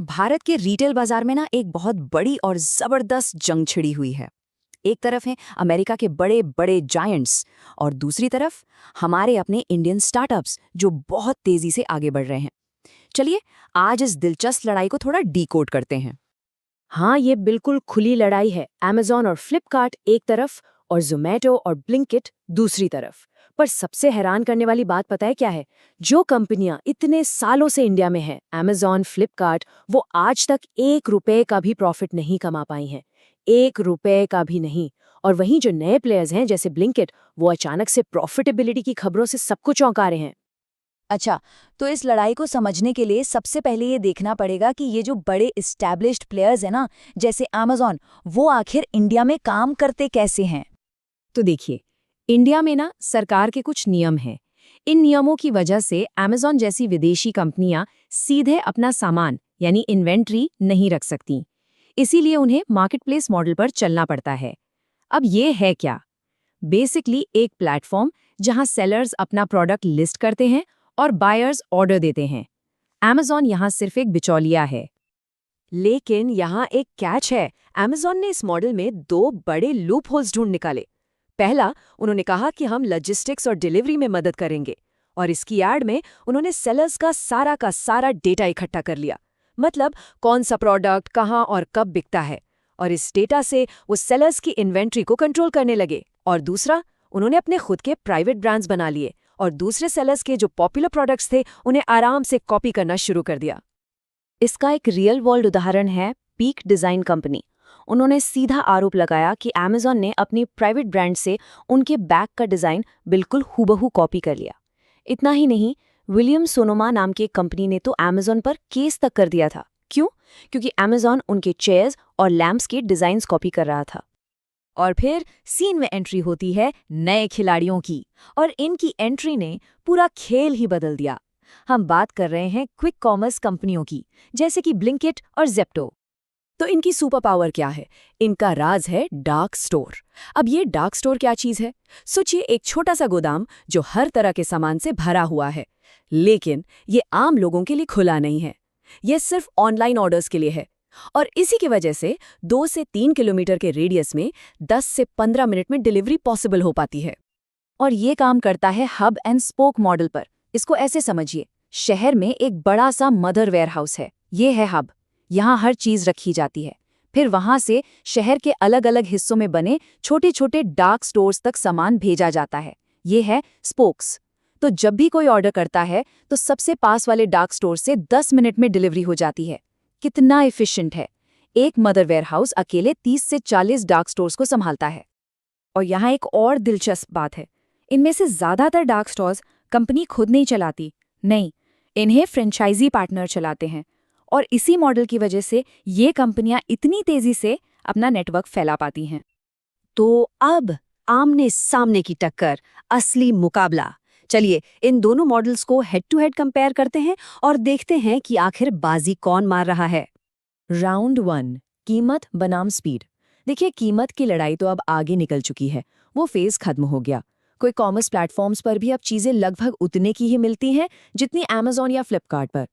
भारत के रिटेल बाजार में ना एक बहुत बड़ी और जबरदस्त जंग छिड़ी हुई है। एक तरफ हैं अमेरिका के बड़े बड़े जायंट्स और दूसरी तरफ हमारे अपने इंडियन स्टार्टअप्स जो बहुत तेजी से आगे बढ़ रहे हैं। चलिए आज इस दिलचस्प लड़ाई को थोड़ा डीकोड करते हैं। हाँ, ये बिल्कुल खुली लड़ाई है। अमेज़न और फ्लिपकार्ट एक तरफ और ज़ोमैटो और ब्लिंकिट दूसरी तरफ। पर सबसे हैरान करने वाली बात पता है क्या है? जो कंपनियां इतने सालों से इंडिया में हैं, अमेज़न, फ्लिपकार्ट, वो आज तक 1 रुपए का भी प्रॉफिट नहीं कमा पाई हैं। 1 रुपए का भी नहीं। और वहीं जो नए प्लेयर्स हैं जैसे ब्लिंकिट, वो अचानक से प्रॉफिटेबिलिटी की खबरों से सबको चौंका रहे हैं। अच्छा, तो इस लड़ाई को समझने के लिए सबसे पहले ये देखना पड़ेगा कि ये जो बड़े एस्टैब्लिश्ड प्लेयर्स हैं ना, जैसे अमेज़न, वो आखिर इंडिया में काम करते कैसे हैं। तो देखिए, इंडिया में ना सरकार के कुछ नियम हैं। इन नियमों की वजह से अमेज़न जैसी विदेशी कंपनियां सीधे अपना सामान यानी इन्वेंट्री नहीं रख सकती। इसीलिए उन्हें मार्केटप्लेस मॉडल पर चलना पड़ता है। अब ये है क्या? बेसिकली एक प्लेटफॉर्म जहां सेलर्स अपना प्रोडक्ट लिस्ट करते हैं और बायर्स ऑर्डर देते हैं। अमेज़न यहां सिर्फ एक बिचौलिया है। लेकिन यहाँ एक कैच है। अमेज़न ने इस मॉडल में दो बड़े लूप होल्स ढूंढ निकाले। पहला, उन्होंने कहा कि हम लॉजिस्टिक्स और डिलीवरी में मदद करेंगे, और इसकी एड में उन्होंने सेलर्स का सारा डेटा इकट्ठा कर लिया। मतलब कौन सा प्रोडक्ट कहाँ और कब बिकता है, और इस डेटा से वो सेलर्स की इन्वेंट्री को कंट्रोल करने लगे। और दूसरा, उन्होंने अपने खुद के प्राइवेट ब्रांड्स बना लिए और दूसरे सेलर्स के जो पॉपुलर प्रोडक्ट्स थे उन्हें आराम से कॉपी करना शुरू कर दिया। इसका एक रियल वर्ल्ड उदाहरण है पीक डिज़ाइन कंपनी। उन्होंने सीधा आरोप लगाया कि अमेज़न ने अपनी प्राइवेट ब्रांड से उनके बैग का डिज़ाइन बिल्कुल हूबहू कॉपी कर लिया। इतना ही नहीं, विलियम सोनोमा नाम की एक कंपनी ने तो अमेज़न पर केस तक कर दिया था। क्यों? क्योंकि अमेज़न उनके चेयर्स और लैम्प्स के डिज़ाइंस कॉपी कर रहा था। और फिर सीन में एंट्री होती है नए खिलाड़ियों की, और इनकी एंट्री ने पूरा खेल ही बदल दिया। हम बात कर रहे हैं क्विक कॉमर्स कंपनियों की, जैसे कि ब्लिंकिट और ज़ेप्टो। तो इनकी सुपर पावर क्या है? इनका राज है डार्क स्टोर। अब ये डार्क स्टोर क्या चीज है? सोचिए, एक छोटा सा गोदाम जो हर तरह के सामान से भरा हुआ है, लेकिन ये आम लोगों के लिए खुला नहीं है। ये सिर्फ ऑनलाइन ऑर्डर्स के लिए है। और इसी की वजह से 2 से 3 किलोमीटर के रेडियस में 10 से 15 मिनट में डिलीवरी पॉसिबल हो पाती है। और ये काम करता है हब एंड स्पोक मॉडल पर। इसको ऐसे समझिए, शहर में एक बड़ा सा मदर वेयरहाउस है, ये है हब। यहाँ हर चीज रखी जाती है। फिर वहां से शहर के अलग अलग हिस्सों में बने छोटे छोटे डार्क स्टोर्स तक सामान भेजा जाता है, ये है स्पोक्स। तो जब भी कोई ऑर्डर करता है तो सबसे पास वाले डार्क स्टोर से 10 मिनट में डिलीवरी हो जाती है। कितना एफिशिएंट है। एक मदर वेयरहाउस अकेले 30 से 40 डार्क स्टोर्स को संभालता है। और यहाँ एक और दिलचस्प बात है, इनमें से ज्यादातर डार्क स्टोर्स कंपनी खुद नहीं चलाती। नहीं, इन्हें फ्रेंचाइजी पार्टनर चलाते हैं। और इसी मॉडल की वजह से ये कंपनियां इतनी तेजी से अपना नेटवर्क फैला पाती हैं। तो अब आमने सामने की टक्कर, असली मुकाबला। चलिए इन दोनों मॉडल्स को हेड टू हेड कंपेयर करते हैं और देखते हैं कि आखिर बाजी कौन मार रहा है। राउंड 1, कीमत बनाम स्पीड। देखिए, कीमत की लड़ाई तो अब आगे निकल चुकी है। वो फेज खत्म हो गया। कोई कॉमर्स प्लेटफॉर्म्स पर भी अब चीजें लगभग उतने की ही मिलती हैं जितनी अमेज़न या फ्लिपकार्ट पर।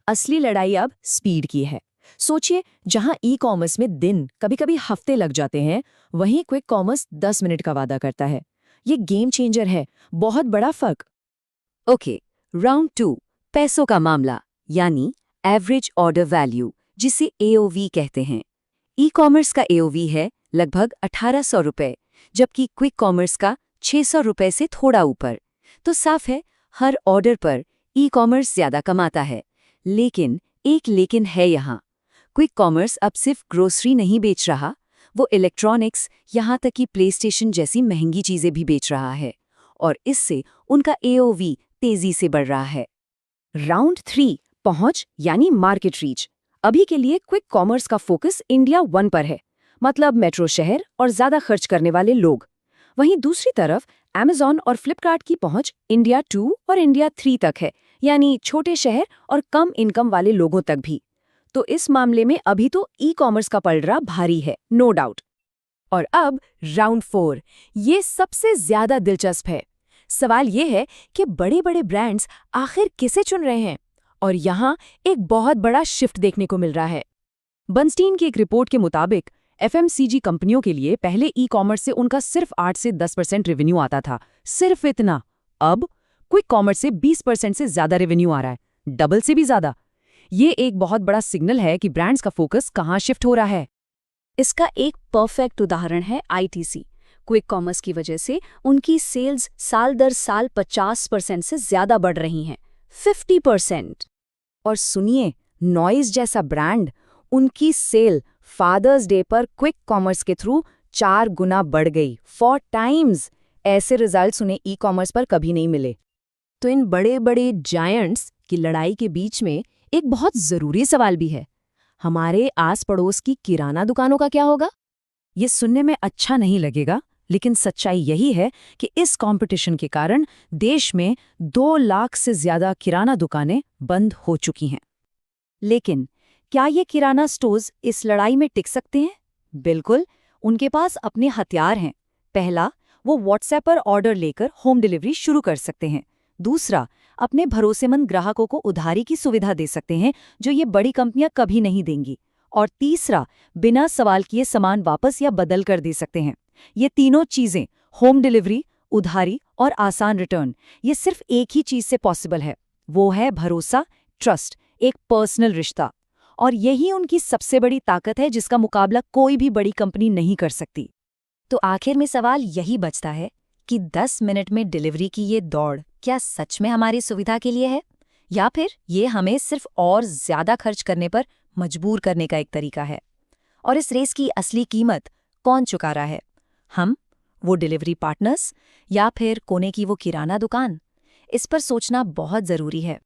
असली लड़ाई अब स्पीड की है। सोचिए, जहां ई कॉमर्स में दिन, कभी-कभी हफ्ते लग जाते हैं, वहीं क्विक कॉमर्स 10 मिनट का वादा करता है। ये गेम चेंजर है, बहुत बड़ा फर्क। ओके, राउंड 2, पैसों का मामला, यानी एवरेज ऑर्डर वैल्यू, जिसे एओवी कहते हैं। ई कॉमर्स का एओवी है लगभग 1800 रुपए, जबकि क्विक कॉमर्स का 600 रुपए से थोड़ा ऊपर। तो साफ है, हर ऑर्डर पर ई कॉमर्स ज्यादा कमाता है। लेकिन एक लेकिन है यहाँ। क्विक कॉमर्स अब सिर्फ ग्रोसरी नहीं बेच रहा, वो इलेक्ट्रॉनिक्स, यहाँ तक कि प्लेस्टेशन जैसी महंगी चीजें भी बेच रहा है, और इससे उनका एओवी तेजी से बढ़ रहा है। राउंड 3, पहुंच यानी मार्केट रीच। अभी के लिए क्विक कॉमर्स का फोकस इंडिया 1 पर है, मतलब मेट्रो शहर और ज्यादा खर्च करने वाले लोग। वहीं दूसरी तरफ अमेज़न और फ्लिपकार्ट की पहुंच इंडिया 2 और इंडिया 3 तक है, यानी छोटे शहर और कम इनकम वाले लोगों तक भी। तो इस मामले में अभी तो ई कॉमर्स का पलड़ा भारी है, नो डाउट। और अब राउंड 4, ये सबसे ज्यादा दिलचस्प है। सवाल ये है कि बड़े बड़े ब्रांड्स आखिर किसे चुन रहे हैं? और यहाँ एक बहुत बड़ा शिफ्ट देखने को मिल रहा है। बर्नस्टीन की एक रिपोर्ट के मुताबिक एफएमसीजी कंपनियों के लिए पहले ई कॉमर्स से उनका सिर्फ 8 से 10% रेवेन्यू आता था, सिर्फ इतना। अब क्विक कॉमर्स से 20% से ज्यादा रेवेन्यू आ रहा है, डबल से भी ज्यादा। ये एक बहुत बड़ा सिग्नल है कि ब्रांड्स का फोकस कहाँ शिफ्ट हो रहा है। इसका एक परफेक्ट उदाहरण है आईटीसी। क्विक कॉमर्स की वजह से उनकी सेल्स साल दर साल 50% से ज्यादा बढ़ रही हैं, 50%। और सुनिए, नॉइज जैसा ब्रांड, उनकी सेल फादर्स डे पर क्विक कॉमर्स के थ्रू 4 गुना बढ़ गई, 4 टाइम्स। ऐसे रिजल्ट्स उन्हें ई कॉमर्स पर कभी नहीं मिले। तो इन बड़े बड़े जायंट्स की लड़ाई के बीच में एक बहुत जरूरी सवाल भी है, हमारे आस पड़ोस की किराना दुकानों का क्या होगा? ये सुनने में अच्छा नहीं लगेगा, लेकिन सच्चाई यही है कि इस कंपटीशन के कारण देश में 2 लाख से ज्यादा किराना दुकानें बंद हो चुकी हैं। लेकिन क्या ये किराना स्टोर्स इस लड़ाई में टिक सकते हैं? बिल्कुल, उनके पास अपने हथियार हैं। पहला, वो व्हाट्सएप पर ऑर्डर लेकर होम डिलीवरी शुरू कर सकते हैं। दूसरा, अपने भरोसेमंद ग्राहकों को उधारी की सुविधा दे सकते हैं, जो ये बड़ी कंपनियां कभी नहीं देंगी। और तीसरा, बिना सवाल किए सामान वापस या बदल कर दे सकते हैं। ये तीनों चीजें, होम डिलीवरी, उधारी और आसान रिटर्न, ये सिर्फ एक ही चीज से पॉसिबल है। वो है भरोसा, ट्रस्ट, एक पर्सनल रिश्ता। और यही उनकी सबसे बड़ी ताकत है, जिसका मुकाबला कोई भी बड़ी कंपनी नहीं कर सकती। तो आखिर में सवाल यही बचता है कि 10 मिनट में डिलीवरी की ये दौड़ क्या सच में हमारी सुविधा के लिए है, या फिर ये हमें सिर्फ और ज्यादा खर्च करने पर मजबूर करने का एक तरीका है? और इस रेस की असली कीमत कौन चुका रहा है, हम, वो डिलीवरी पार्टनर्स, या फिर कोने की वो किराना दुकान? इस पर सोचना बहुत जरूरी है।